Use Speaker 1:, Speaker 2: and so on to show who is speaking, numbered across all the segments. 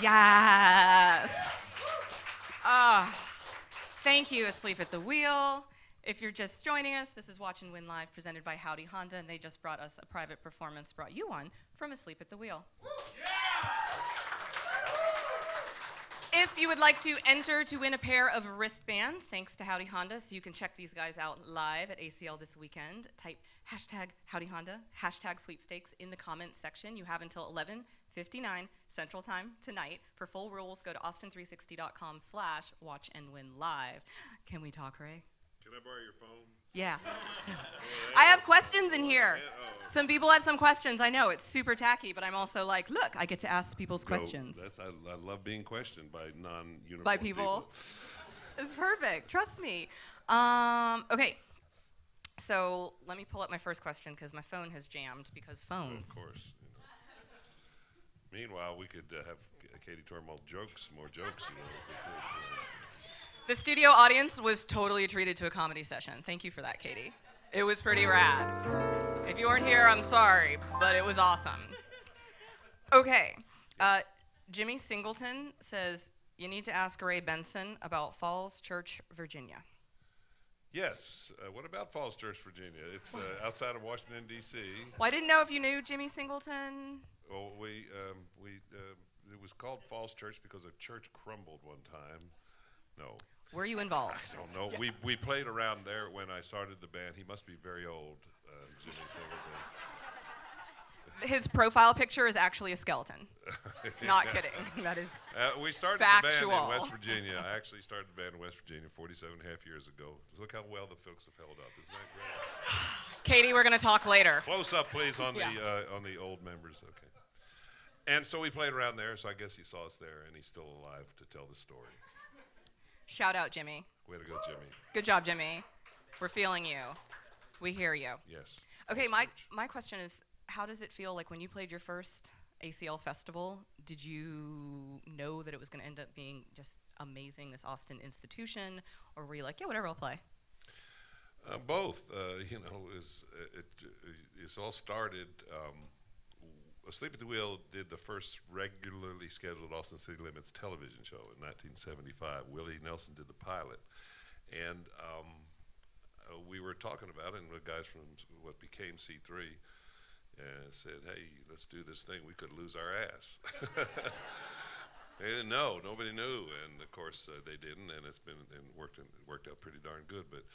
Speaker 1: Yes. Ah, thank you, Asleep at the Wheel. If you're just joining us, this is Watch and Win Live, presented by Howdy Honda, and they just brought us a private performance, brought you one from Asleep at the Wheel. If you would like to enter to win a pair of wristbands, thanks to Howdy Honda, so you can check these guys out live at ACL this weekend, type hashtag Howdy Honda, hashtag sweepstakes in the comments section. You have until 11:59 Central Time tonight. For full rules, go to austin360.com/watchandwinlive. Can we talk, Ray?
Speaker 2: Can I borrow your phone?
Speaker 1: Yeah. I have questions in here. Some people have some questions. I know it's super tacky, but I'm also like, look, I get to ask people's questions.
Speaker 2: I love being questioned by non-uniformed
Speaker 1: By people. It's perfect. Trust me. Okay. So let me pull up my first question because my phone has jammed because phones.
Speaker 2: Of course. Meanwhile, we could have Katie Tormel more jokes. If we could,
Speaker 1: The studio audience was totally treated to a comedy session. Thank you for that, Katie. It was pretty rad. If you weren't here, I'm sorry, but it was awesome. Okay. Jimmy Singleton says, you need to ask Ray Benson about Falls Church, Virginia.
Speaker 2: Yes. What about Falls Church, Virginia? It's outside of Washington, D.C.
Speaker 1: Well, I didn't know if you knew Jimmy Singleton.
Speaker 2: Well, it was called Falls Church because a church crumbled one time. No.
Speaker 1: Were you involved?
Speaker 2: I don't know. We played around there when I started the band. He must be very old, Jimmy Singleton.
Speaker 1: His profile picture is actually a skeleton. Not kidding. That is
Speaker 2: we started
Speaker 1: factual.
Speaker 2: the band in West Virginia. I actually started the band in West Virginia 47 and a half years ago. Look how well the folks have held up. Isn't that great?
Speaker 1: Katie, we're going to talk later.
Speaker 2: Close up, please, on the old members. Okay. And so we played around there, so I guess he saw us there, and he's still alive to tell the story.
Speaker 1: Shout out, Jimmy.
Speaker 2: Way to go, Jimmy.
Speaker 1: Good job, Jimmy. We're feeling you. We hear you.
Speaker 2: Yes.
Speaker 1: Okay, my question is, how does it feel like when you played your first ACL festival? Did you know that it was going to end up being just amazing, this Austin institution, or were you like, yeah, whatever, I'll play?
Speaker 2: Both. It's all started. Asleep at the Wheel did the first regularly scheduled Austin City Limits television show in 1975. Willie Nelson did the pilot. And we were talking about it, and the guys from what became C3 said, hey, let's do this thing. We could lose our ass. They didn't know. Nobody knew. And, of course, they didn't, and it worked out pretty darn good. But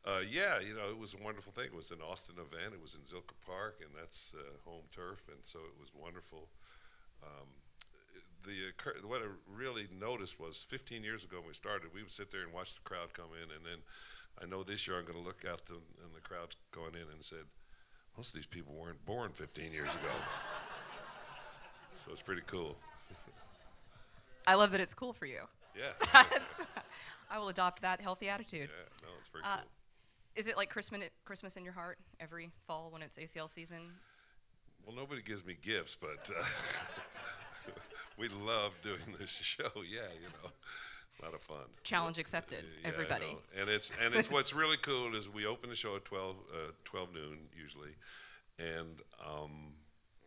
Speaker 2: it was a wonderful thing. It was an Austin event. It was in Zilker Park, and that's home turf, and so it was wonderful. What I really noticed was 15 years ago when we started, we would sit there and watch the crowd come in, and then I know this year I'm going to look out and the crowd going in and said, most of these people weren't born 15 years ago. So it's pretty cool.
Speaker 1: I love that it's cool for you.
Speaker 2: Yeah.
Speaker 1: I will adopt that healthy attitude.
Speaker 2: Yeah, no, it's very cool.
Speaker 1: Is it like Christmas in your heart every fall when it's ACL season?
Speaker 2: Well, nobody gives me gifts, but we love doing this show. Yeah, a lot of fun.
Speaker 1: Challenge accepted, everybody.
Speaker 2: And it's what's really cool is we open the show at 12 noon usually, and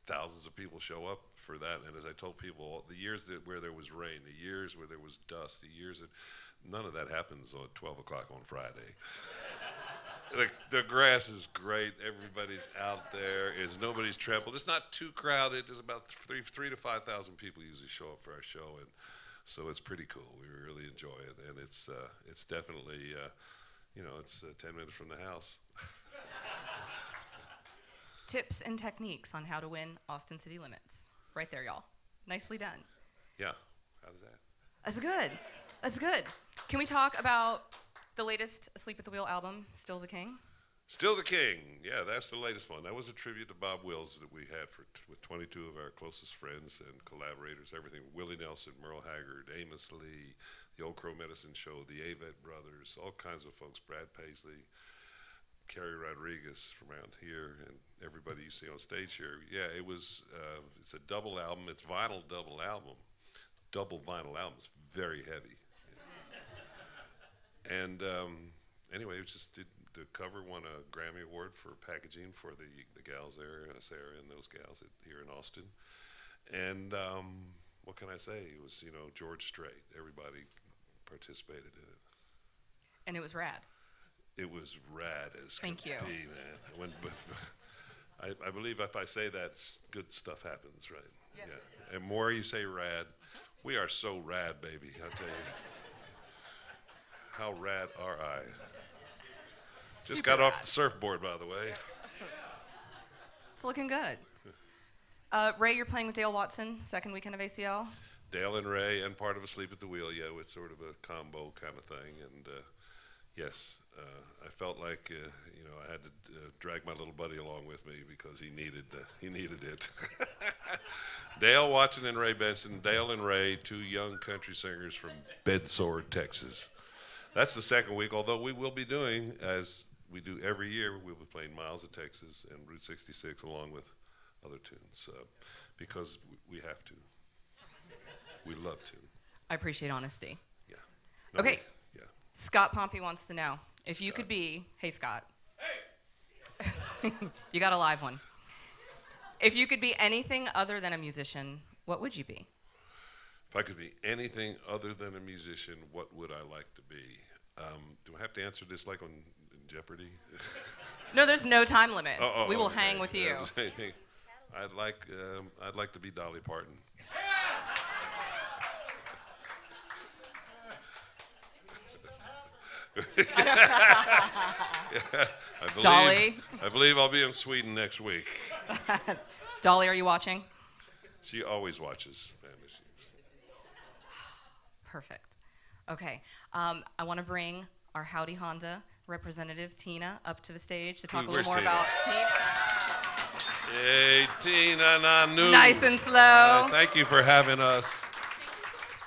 Speaker 2: thousands of people show up for that. And as I told people, the years where there was rain, the years where there was dust, the years that none of that happens at 12 o'clock on Friday. The grass is great. Everybody's out there. Nobody's trampled. It's not too crowded. There's about 3,000 to 5,000 people usually show up for our show, and so it's pretty cool. We really enjoy it, and it's definitely, it's 10 minutes from the house.
Speaker 1: Tips and techniques on how to win Austin City Limits. Right there, y'all. Nicely done.
Speaker 2: Yeah. How does that?
Speaker 1: That's good. That's good. Can we talk about the latest Asleep at the Wheel album, Still the King?
Speaker 2: Still the King. Yeah, that's the latest one. That was a tribute to Bob Wills that we had with 22 of our closest friends and collaborators, everything. Willie Nelson, Merle Haggard, Amos Lee, the Old Crow Medicine Show, the Avett Brothers, all kinds of folks, Brad Paisley, Kerry Rodriguez from around here, and everybody you see on stage here. Yeah, it's a double album. It's vinyl double album. Double vinyl album. It's very heavy. And anyway, the cover won a Grammy Award for packaging for the gals there, Sarah and those gals here in Austin. And what can I say? It was, you know, George Strait. Everybody participated in it.
Speaker 1: And it was rad.
Speaker 2: It was rad as
Speaker 1: Thank
Speaker 2: could
Speaker 1: you.
Speaker 2: be, man. I believe if I say that, good stuff happens, right? Yeah. And more you say rad, we are so rad, baby. I'll tell you. How rad are I? Just
Speaker 1: Super
Speaker 2: got off
Speaker 1: rad.
Speaker 2: the surfboard, by the way.
Speaker 1: It's looking good. Ray, you're playing with Dale Watson, second weekend of ACL.
Speaker 2: Dale and Ray and part of Asleep at the Wheel, yeah, it's sort of a combo kind of thing. And yes, I felt like you know, I had to drag my little buddy along with me because he needed it. Dale Watson and Ray Benson. Dale and Ray, two young country singers from Bedsore, Texas. That's the second week, although we will be doing, as we do every year, we'll be playing Miles of Texas and Route 66 along with other tunes because we have to. We love to.
Speaker 1: I appreciate honesty.
Speaker 2: Yeah. No,
Speaker 1: Okay.
Speaker 2: Yeah.
Speaker 1: Scott Pompey wants to know if you
Speaker 2: Scott.
Speaker 1: could be, hey Scott. Hey! You got a live one. If you could be anything other than a musician, what would you be?
Speaker 2: If I could be anything other than a musician, what would I like to be? Do I have to answer this like on Jeopardy?
Speaker 1: No, there's no time limit. We will
Speaker 2: okay.
Speaker 1: hang with you.
Speaker 2: I'd like to be Dolly Parton.
Speaker 1: Dolly.
Speaker 2: I believe I'll be in Sweden next week.
Speaker 1: Dolly, are you watching?
Speaker 2: She always watches.
Speaker 1: Perfect. Okay. I want to bring our Howdy Honda representative, Tina, up to the stage to talk a
Speaker 2: Where's
Speaker 1: little more
Speaker 2: Tina?
Speaker 1: about Tina.
Speaker 2: Hey, Tina Nanu.
Speaker 1: Nice and slow.
Speaker 2: Thank you for having us.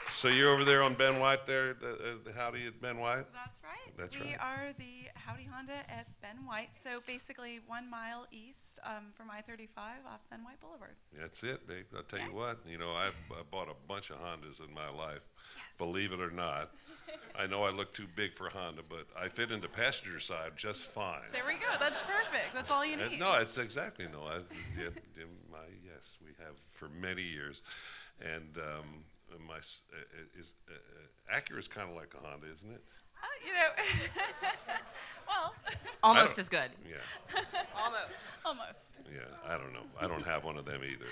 Speaker 2: So you're over there on Ben White there, the Howdy at Ben White?
Speaker 3: That's right.
Speaker 2: That's
Speaker 3: we
Speaker 2: right.
Speaker 3: are the Howdy Honda at Ben White. So basically 1 mile east from I-35 off Ben White Boulevard.
Speaker 2: That's it, babe. I'll tell you what, you know, I bought a bunch of Hondas in my life, believe it or not. I know I look too big for Honda, but I fit into passenger side just fine.
Speaker 3: There we go. That's perfect. That's all you need.
Speaker 2: No, it's exactly, no. Yes, we have for many years. And Acura is kind of like a Honda, isn't it?
Speaker 3: You know, well,
Speaker 1: Almost as good.
Speaker 2: Yeah.
Speaker 3: almost.
Speaker 2: Yeah, I don't know. I don't have one of them either.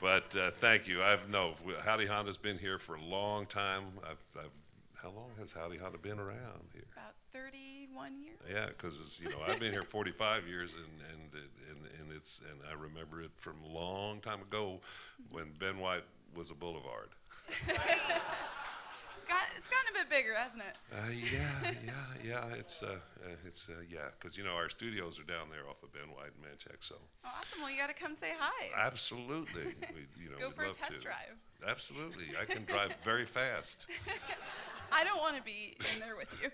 Speaker 2: But thank you. Howdy Honda's been here for a long time. How long has Howdy Honda been around here?
Speaker 3: About 31 years.
Speaker 2: Yeah, because you know I've been here 45 years, and I remember it from a long time ago when Ben White was a boulevard.
Speaker 3: It's gotten a bit bigger, hasn't it?
Speaker 2: Yeah. It's because you know our studios are down there off of Ben White and Manchac. So
Speaker 3: Oh, awesome. Well, you got to come say hi.
Speaker 2: absolutely,
Speaker 3: Go
Speaker 2: we'd
Speaker 3: for a
Speaker 2: love
Speaker 3: test
Speaker 2: to.
Speaker 3: drive.
Speaker 2: Absolutely, I can drive very fast.
Speaker 3: I don't want to be in there with you.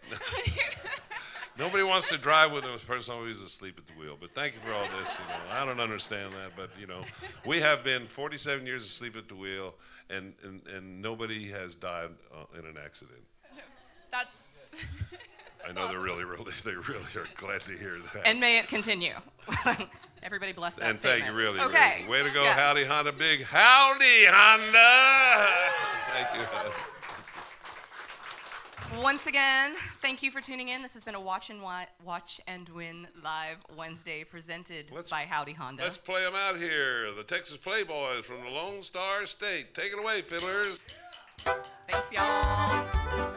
Speaker 2: Nobody wants to drive with a person who's asleep at the wheel. But thank you for all this. You know, I don't understand that, but you know, we have been 47 years asleep at the wheel, and nobody has died in an accident.
Speaker 3: That's.
Speaker 2: I know
Speaker 3: awesome.
Speaker 2: they really are glad to hear that.
Speaker 1: And may it continue. Everybody bless that
Speaker 2: And
Speaker 1: statement.
Speaker 2: thank you, really.
Speaker 1: Okay.
Speaker 2: Way to go,
Speaker 1: Yes.
Speaker 2: Howdy Honda, big howdy Honda. Thank you.
Speaker 1: Once again, thank you for tuning in. This has been a Watch and Win Live Wednesday presented by Howdy Honda.
Speaker 2: Let's play them out here. The Texas Playboys from the Lone Star State. Take it away, fiddlers.
Speaker 1: Thanks, y'all.